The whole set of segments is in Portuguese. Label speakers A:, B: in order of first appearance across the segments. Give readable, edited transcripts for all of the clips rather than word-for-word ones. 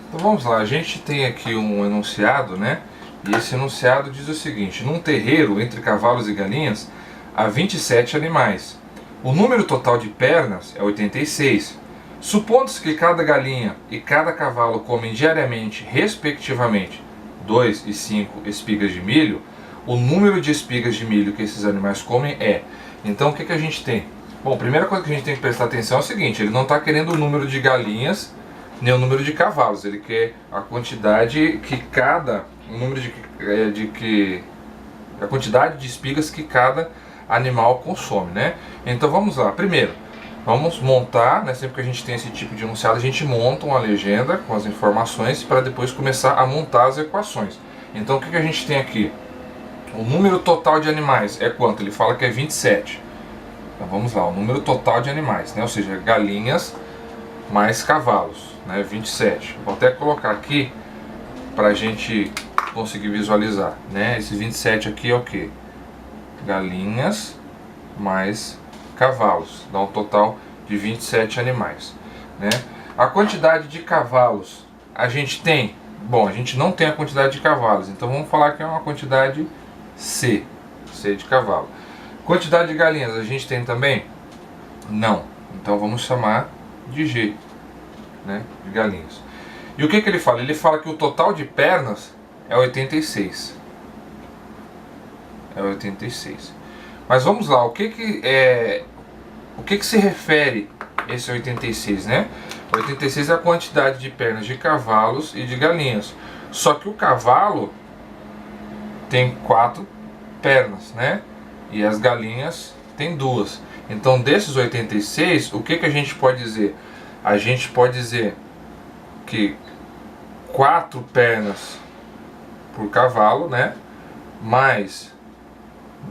A: Então vamos lá, a gente tem aqui um enunciado, né? E esse enunciado diz o seguinte: num terreiro entre cavalos e galinhas há 27 animais. O número total de pernas é 86. Supondo-se que cada galinha e cada cavalo comem diariamente, respectivamente, 2 e 5 espigas de milho, o número de espigas de milho que esses animais comem é. Então o que a gente tem? Bom, a primeira coisa que a gente tem que prestar atenção é o seguinte: ele não está querendo o número de galinhas nem o número de cavalos, ele quer a quantidade que cada, o número a quantidade de espigas que cada animal consome, né? Então vamos lá. Primeiro, vamos montar, né, sempre que a gente tem esse tipo de enunciado, a gente monta uma legenda com as informações para depois começar a montar as equações. Então o que a gente tem aqui? O número total de animais é quanto? Ele fala que é 27. Então vamos lá, o número total de animais, né? Ou seja, galinhas mais cavalos, né? 27. Vou até colocar aqui para a gente conseguir visualizar, né? Esse 27 aqui é o que? Galinhas mais cavalos, dá um total de 27 animais, né? A quantidade de cavalos a gente tem, bom, a gente não tem a quantidade de cavalos, então vamos falar que é uma quantidade C de cavalo. Quantidade de galinhas a gente tem também? Não, então vamos chamar de G, né, de galinhas. E o que ele fala? Ele fala que o total de pernas é 86. É 86. Mas vamos lá, o que se refere esse 86, né? 86 é a quantidade de pernas de cavalos e de galinhas. Só que o cavalo tem 4 pernas, né? E as galinhas tem 2. Então desses 86, o que a gente pode dizer? A gente pode dizer que 4 pernas por cavalo, né? Mais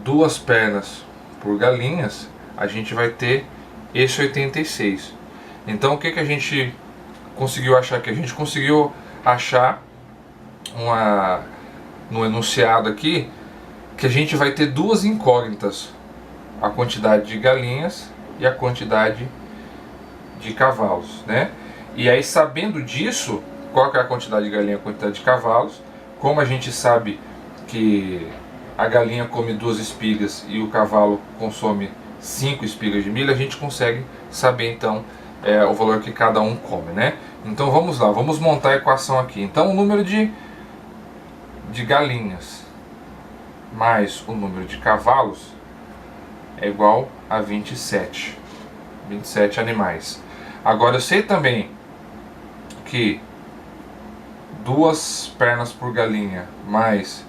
A: 2 pernas por galinhas, a gente vai ter esse 86. Então o que a gente conseguiu achar aqui? A gente conseguiu achar no enunciado aqui que a gente vai ter 2 incógnitas: a quantidade de galinhas e a quantidade de cavalos, né? E aí, sabendo disso, qual que é a quantidade de galinha e a quantidade de cavalos, como a gente sabe que a galinha come 2 espigas e o cavalo consome 5 espigas de milho, a gente consegue saber então o valor que cada um come, né? Então vamos lá, vamos montar a equação aqui. Então o número de galinhas mais o número de cavalos é igual a 27. 27 animais. Agora eu sei também que 2 pernas por galinha mais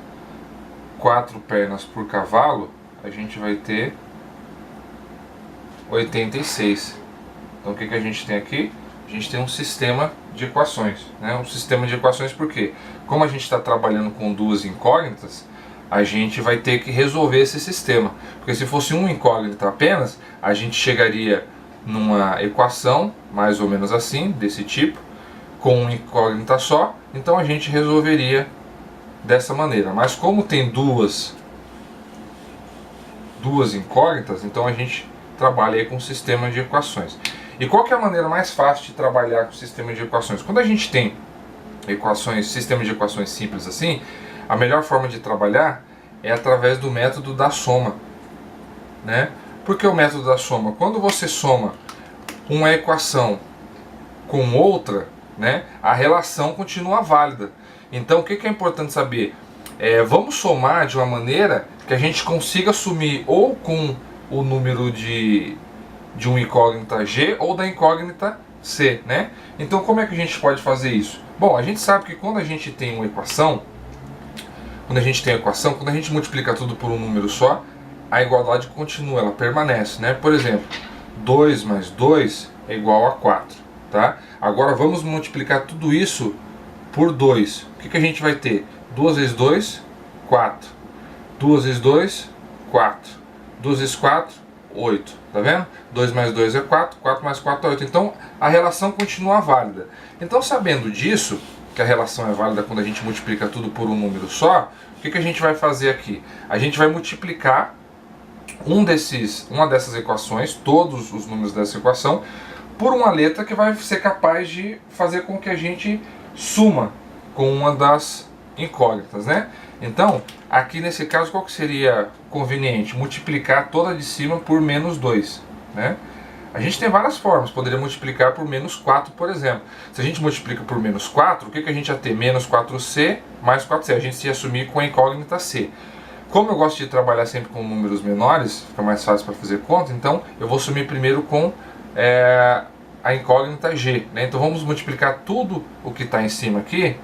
A: 4 pernas por cavalo, a gente vai ter 86. Então o que a gente tem aqui? A gente tem um sistema de equações, né? Um sistema de equações porque, como a gente está trabalhando com 2 incógnitas, a gente vai ter que resolver esse sistema. Porque se fosse uma incógnita apenas, a gente chegaria numa equação mais ou menos assim, desse tipo, com uma incógnita só, então a gente resolveria dessa maneira. Mas como tem duas incógnitas, então a gente trabalha aí com um sistema de equações. E qual que é a maneira mais fácil de trabalhar com o sistema de equações? Quando a gente tem sistema de equações simples assim, a melhor forma de trabalhar é através do método da soma, né? Por que o método da soma? Quando você soma uma equação com outra, né, a relação continua válida. Então o que é importante saber? Vamos somar de uma maneira que a gente consiga assumir ou com o número de uma incógnita G ou da incógnita C, né? Então como é que a gente pode fazer isso? Bom, a gente sabe que quando a gente tem uma equação, quando a gente multiplica tudo por um número só, a igualdade continua, ela permanece, né? Por exemplo, 2 mais 2 é igual a 4, tá? Agora vamos multiplicar tudo isso por 2. O que a gente vai ter? 2 vezes 2, 4. 2 vezes 2, 4. 2 vezes 4, 8. Tá vendo? 2 mais 2 é 4, 4 mais 4 é 8. Então a relação continua válida. Então, sabendo disso, que a relação é válida quando a gente multiplica tudo por um número só, o que a gente vai fazer aqui? A gente vai multiplicar uma dessas equações, todos os números dessa equação, por uma letra que vai ser capaz de fazer com que a gente suma com uma das incógnitas, né? Então, aqui nesse caso, qual que seria conveniente? Multiplicar toda de cima por menos 2, né? A gente tem várias formas, poderia multiplicar por menos 4, por exemplo. Se a gente multiplica por menos 4, o que a gente ia ter? Menos 4c mais 4c. A gente ia assumir com a incógnita c. Como eu gosto de trabalhar sempre com números menores, fica mais fácil para fazer conta, então eu vou assumir primeiro com a incógnita g, né? Então vamos multiplicar tudo o que está em cima aqui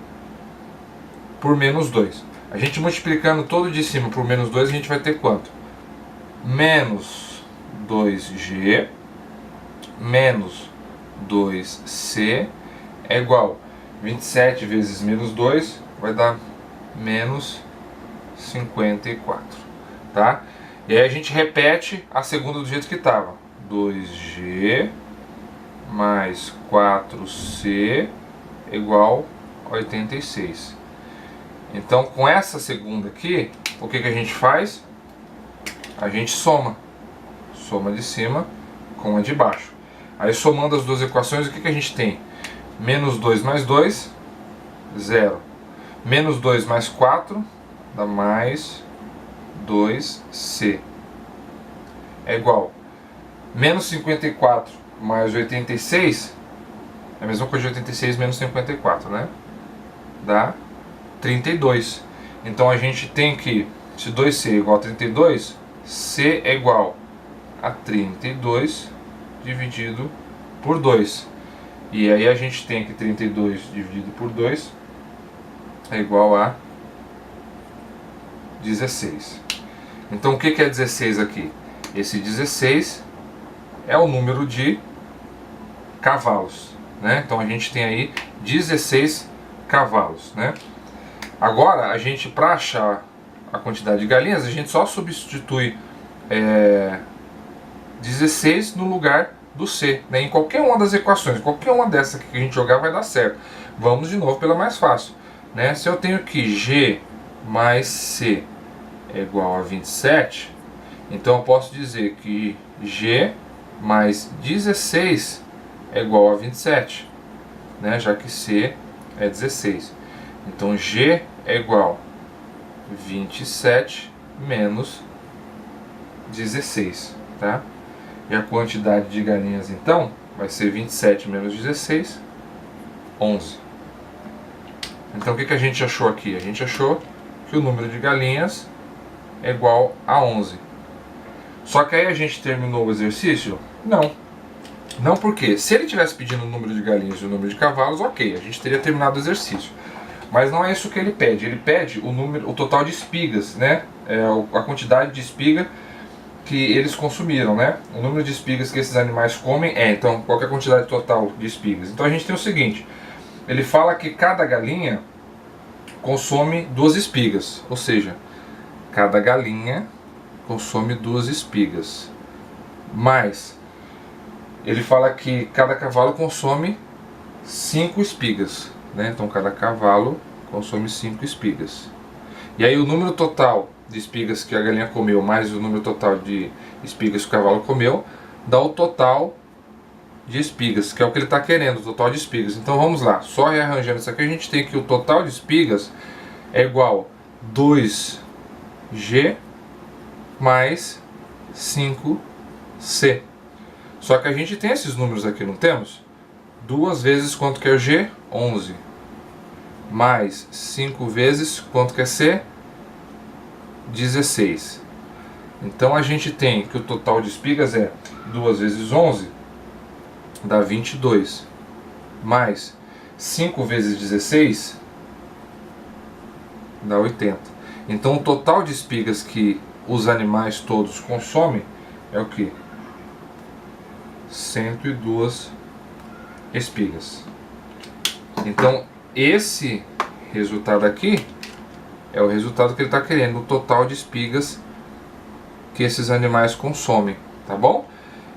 A: por menos 2. A gente multiplicando todo de cima por menos 2, a gente vai ter quanto? Menos 2g menos 2c é igual 27 vezes menos 2 vai dar menos 54, tá? E aí a gente repete a segunda do jeito que estava. 2g mais 4c igual 86. Então, com essa segunda aqui, o que a gente faz? A gente soma. Soma de cima com a de baixo. Aí, somando as duas equações, o que a gente tem? Menos 2 mais 2, 0. Menos 2 mais 4, dá mais 2c. É igual. Menos 54 mais 86, é a mesma coisa de 86 menos 54, né? Dá 32. Então a gente tem que, se 2c é igual a 32, c é igual a 32 dividido por 2. E aí a gente tem que 32 dividido por 2 é igual a 16. Então o que é 16 aqui? Esse 16 é o número de cavalos, né? Então a gente tem aí 16 cavalos, né? Agora, a gente, para achar a quantidade de galinhas, a gente só substitui 16 no lugar do C, né? Em qualquer uma das equações, qualquer uma dessas que a gente jogar vai dar certo. Vamos de novo pela mais fácil, né? Se eu tenho que G mais C é igual a 27, então eu posso dizer que G mais 16 é igual a 27, né? Já que C é 16. Então G é igual a 27 menos 16, tá? E a quantidade de galinhas então vai ser 27 menos 16, 11. Então o que a gente achou aqui? A gente achou que o número de galinhas é igual a 11. Só que aí a gente terminou o exercício? Não. Não, porque se ele tivesse pedindo o número de galinhas e o número de cavalos, ok, a gente teria terminado o exercício. Mas não é isso que ele pede. Ele pede o total de espigas, né? A quantidade de espiga que eles consumiram, né? O número de espigas que esses animais comem então, qual é a quantidade total de espigas? Então a gente tem o seguinte, ele fala que cada galinha consome 2 espigas, ou seja, cada galinha consome 2 espigas. Mas ele fala que cada cavalo consome 5 espigas, né? Então cada cavalo consome 5 espigas. E aí o número total de espigas que a galinha comeu mais o número total de espigas que o cavalo comeu dá o total de espigas, que é o que ele está querendo, o total de espigas. Então vamos lá, só rearranjando isso aqui, a gente tem que o total de espigas é igual a 2G mais 5C. Só que a gente tem esses números aqui, não temos? 2 vezes quanto que é o G? 11. Mais 5 vezes quanto que é C? 16. Então a gente tem que o total de espigas é 2 vezes 11 dá 22. Mais 5 vezes 16 dá 80. Então o total de espigas que os animais todos consomem é o que? 102 espigas. Então esse resultado aqui é o resultado que ele está querendo, o total de espigas que esses animais consomem, tá bom?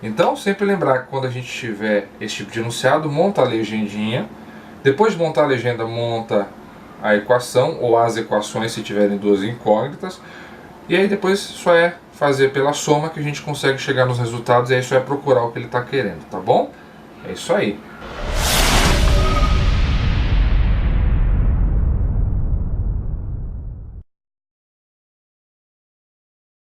A: Então sempre lembrar que quando a gente tiver esse tipo de enunciado, monta a legendinha, depois de montar a legenda, monta a equação ou as equações se tiverem 2 incógnitas, e aí depois só é fazer pela soma que a gente consegue chegar nos resultados, e aí só é procurar o que ele está querendo, tá bom? É isso aí.